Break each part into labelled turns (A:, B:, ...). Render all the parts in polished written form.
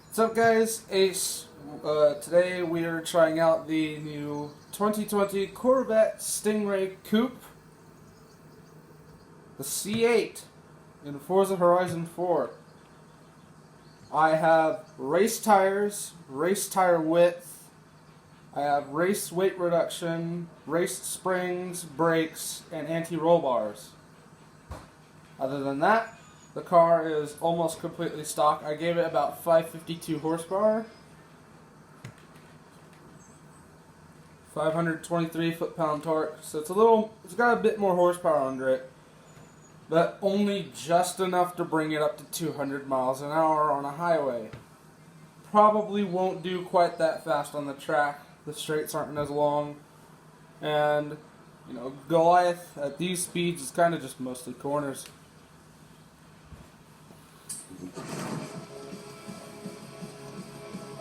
A: What's up, guys? Ace. Today we are trying out the new 2020 Corvette Stingray Coupe, the C8 in Forza Horizon 4. I have race tires, race tire width, I have race weight reduction, race springs, brakes, and anti-roll bars. Other than that, the car is almost completely stock. I gave it about 552 horsepower, 523 foot-pound torque. So it's got a bit more horsepower under it, but only just enough to bring it up to 200 miles an hour on a highway. Probably won't do quite that fast on the track. The straights aren't as long, and Goliath at these speeds is kind of just mostly corners.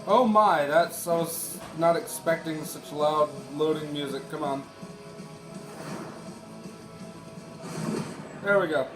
A: Oh my, I was not expecting such loud loading music. Come on. There we go.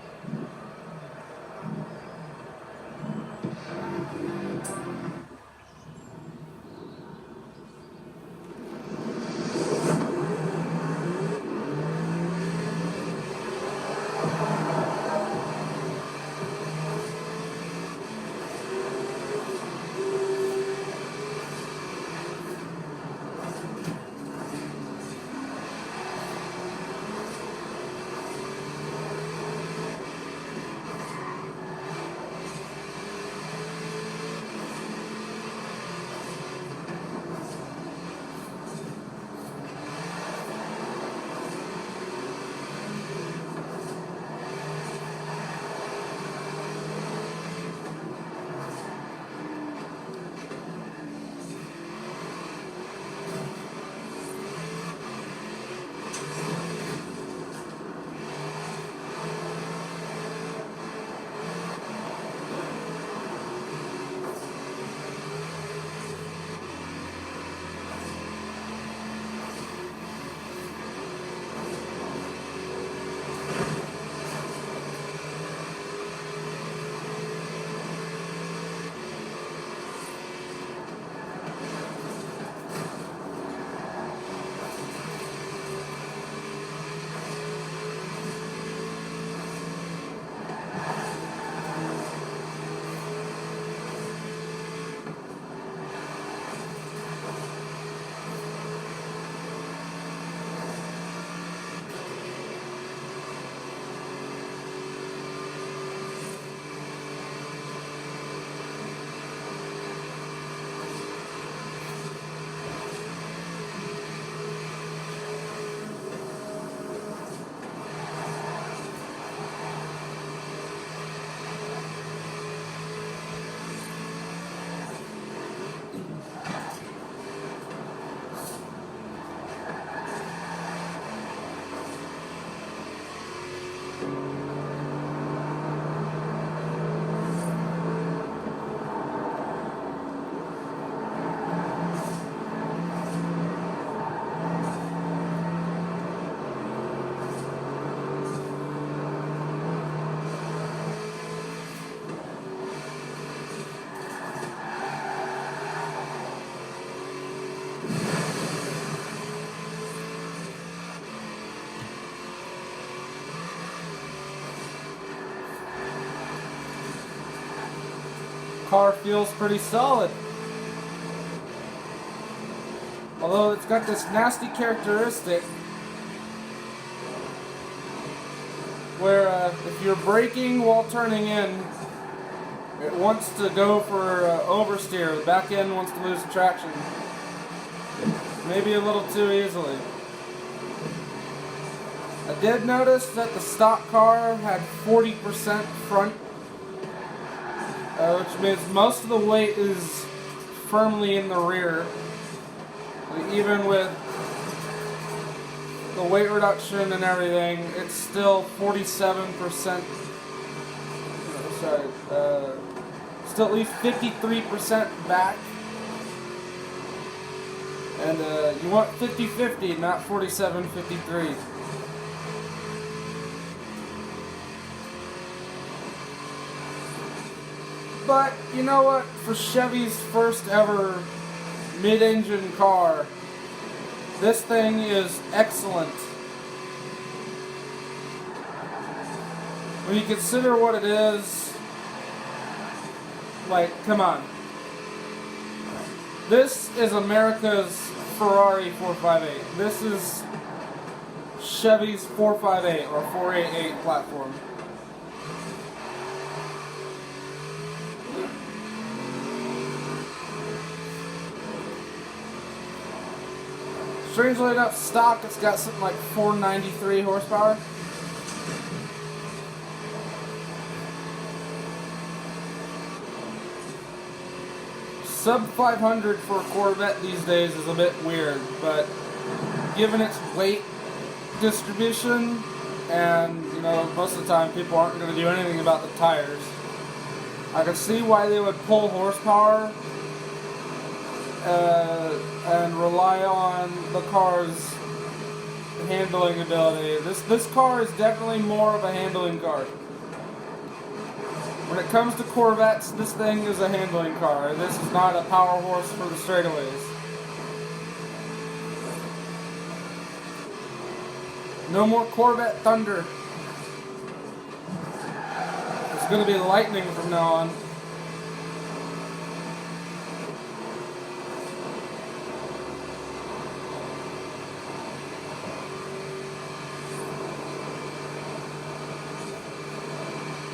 A: Car feels pretty solid. Although it's got this nasty characteristic where if you're braking while turning in, it wants to go for oversteer. The back end wants to lose traction. Maybe a little too easily. I did notice that the stock car had 40% front, which means most of the weight is firmly in the rear. Even with the weight reduction and everything, it's still 47%. Still at least 53% back. And you want 50-50, not 47-53. But you know what? For Chevy's first ever mid-engine car, this thing is excellent. When you consider what it is, like, come on. This is America's Ferrari 458. This is Chevy's 458 or 488 platform. Strangely enough, stock, it's got something like 493 horsepower. Sub 500 for a Corvette these days is a bit weird, but given its weight distribution, and you know, most of the time people aren't going to do anything about the tires, I can see why they would pull horsepower and rely on the car's handling ability. This car is definitely more of a handling car. When it comes to Corvettes, this thing is a handling car. This is not a power horse for the straightaways. No more Corvette thunder. It's going to be lightning from now on.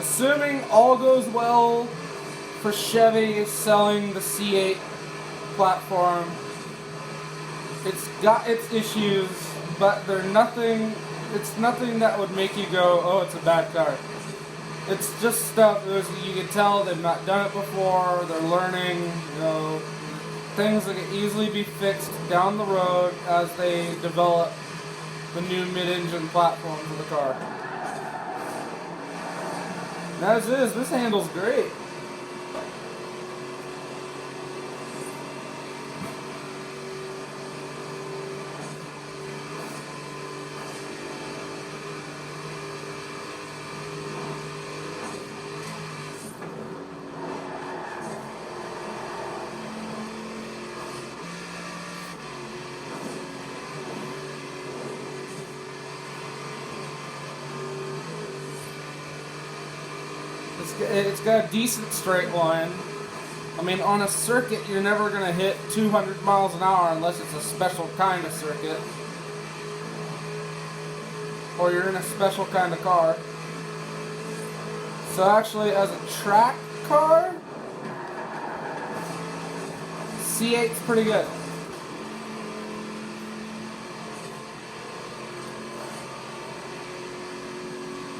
A: Assuming all goes well for Chevy selling the C8 platform, it's got its issues, but they're nothing. It's nothing that would make you go, "Oh, it's a bad car." It's just stuff that you can tell they've not done it before. They're learning, you know, things that can easily be fixed down the road as they develop the new mid-engine platform for the car. As is, this handles great. It's got a decent straight line. I mean, on a circuit, you're never going to hit 200 miles an hour unless it's a special kind of circuit. Or you're in a special kind of car. So actually, as a track car, C8's pretty good.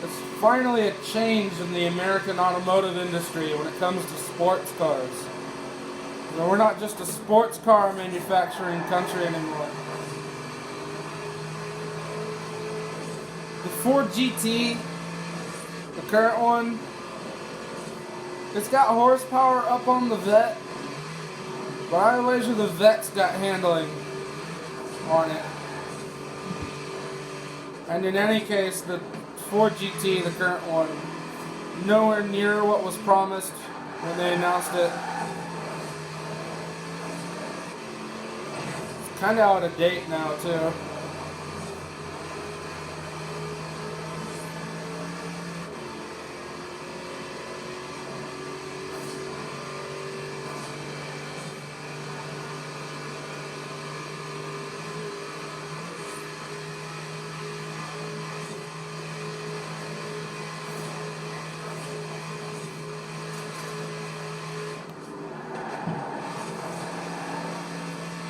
A: It's finally a change in the American automotive industry when it comes to sports cars. You know, we're not just a sports car manufacturing country anymore. The Ford GT, the current one, it's got horsepower up on the Vette, but I wager the Vette's got handling on it. And in any case, the Ford GT, the current one, nowhere near what was promised when they announced it. It's kind of out of date now, too.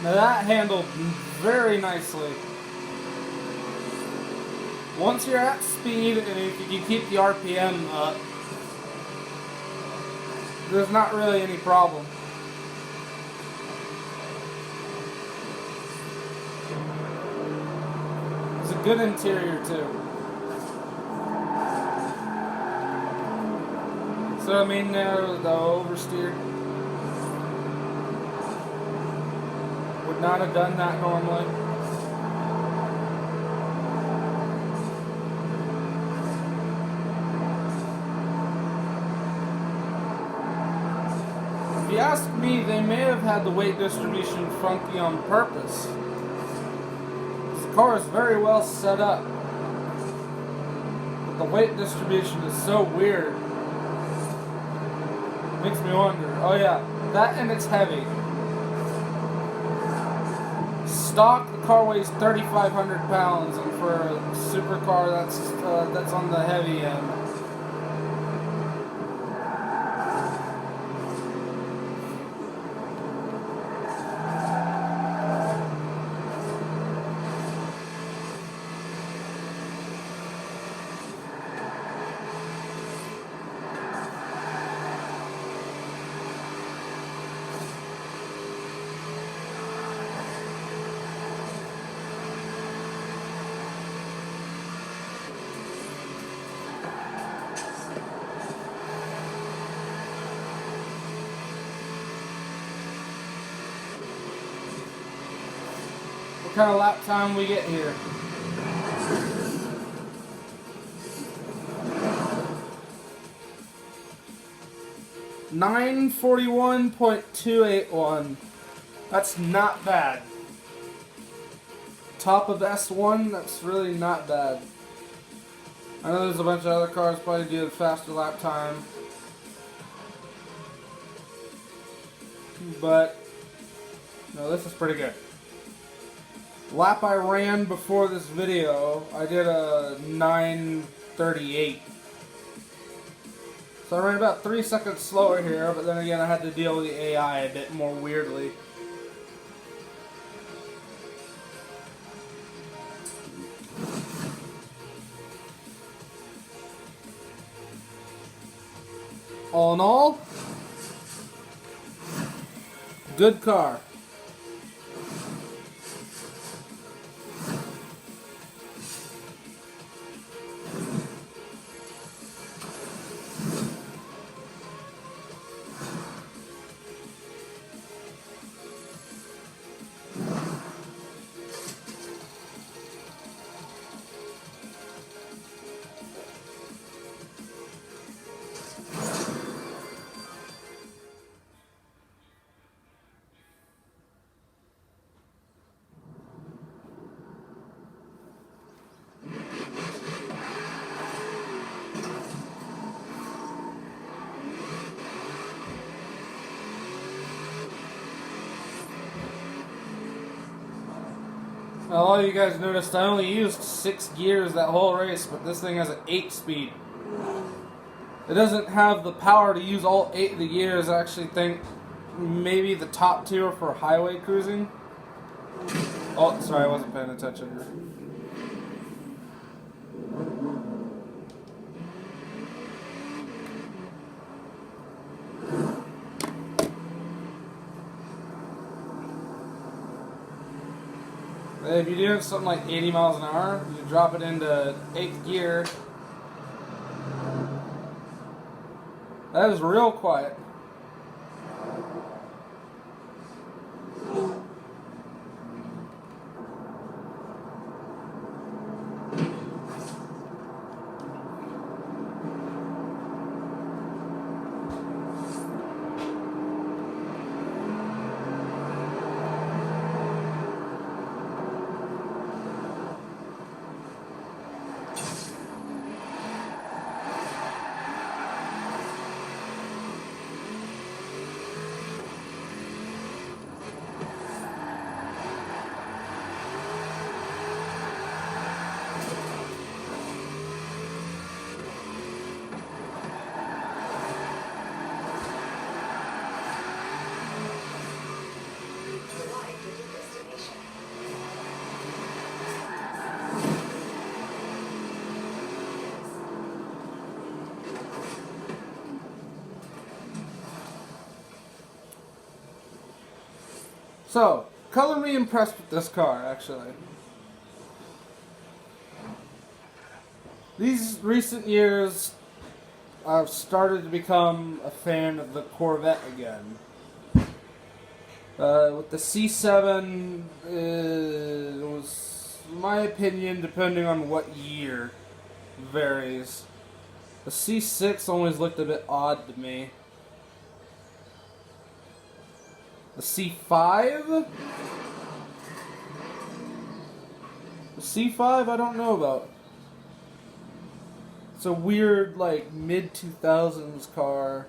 A: Now that handled very nicely. Once you're at speed and if you keep the RPM up, there's not really any problem. It's a good interior too. So I mean, the oversteer would not have done that normally. If you ask me, they may have had the weight distribution funky on purpose. This car is very well set up, but the weight distribution is so weird. Makes me wonder. Oh yeah, that and it's heavy. Stock, the car weighs 3,500 pounds, and for a supercar, that's on the heavy end. What kind of lap time we get here? $941.281. That's not bad. Top of S1, that's really not bad. I know there's a bunch of other cars probably do a faster lap time. But, no, this is pretty good. Lap I ran before this video, I did a 9:38. So I ran about 3 seconds slower here, but then again I had to deal with the AI a bit more weirdly. All in all, good car. Well, all you guys noticed I only used 6 gears that whole race, but this thing has an 8-speed. It doesn't have the power to use all 8 of the gears. I actually think maybe the top 2 are for highway cruising. Oh, sorry, I wasn't paying attention. If you're doing something like 80 miles an hour, you drop it into 8th gear. That is real quiet. So, color me impressed with this car, actually. These recent years, I've started to become a fan of the Corvette again. With the C7, it was, in my opinion, depending on what year, varies. The C6 always looked a bit odd to me. The C5? The C5 I don't know about. It's a weird, like, mid-2000s car.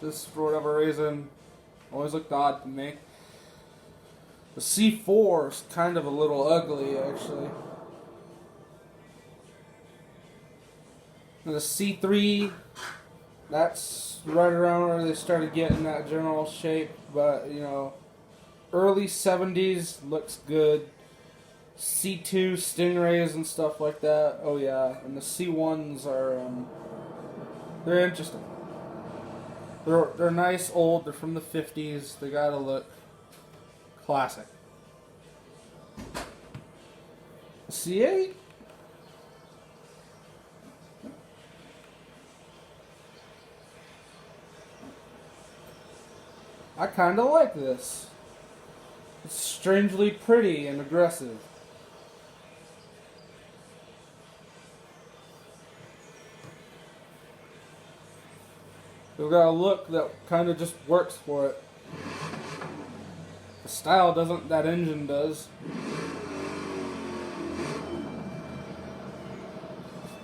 A: Just for whatever reason, always looked odd to me. The C4 is kind of a little ugly, actually. And the C3, that's right around where they started getting that general shape, but, you know, early 70s looks good. C2 Stingrays and stuff like that, oh yeah. And the C1s are, they're interesting. They're nice, old, they're from the 50s, they gotta look classic. C8? I kinda like this. It's strangely pretty and aggressive. They've got a look that kind of just works for it. The style doesn't, that engine does.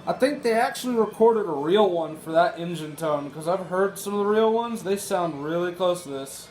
A: I think they actually recorded a real one for that engine tone, because I've heard some of the real ones, they sound really close to this.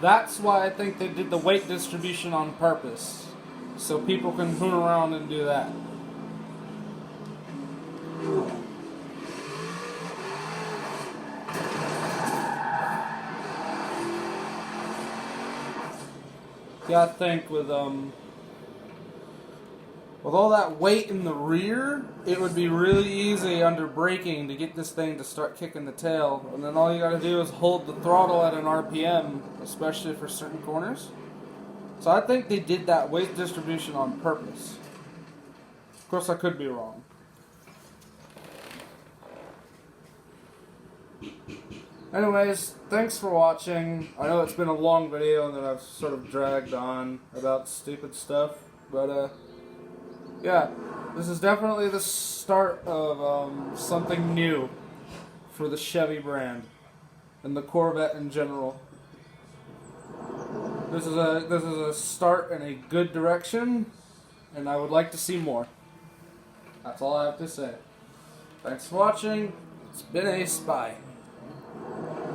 A: That's why I think they did the weight distribution on purpose. So people can hoon around and do that. Yeah, I think with all that weight in the rear, it would be really easy under braking to get this thing to start kicking the tail. And then all you gotta do is hold the throttle at an RPM, especially for certain corners. So I think they did that weight distribution on purpose. Of course, I could be wrong. Anyways, thanks for watching. I know it's been a long video and that I've sort of dragged on about stupid stuff, but yeah, this is definitely the start of something new for the Chevy brand and the Corvette in general. This is a start in a good direction, and I would like to see more. That's all I have to say. Thanks for watching. It's been a spy.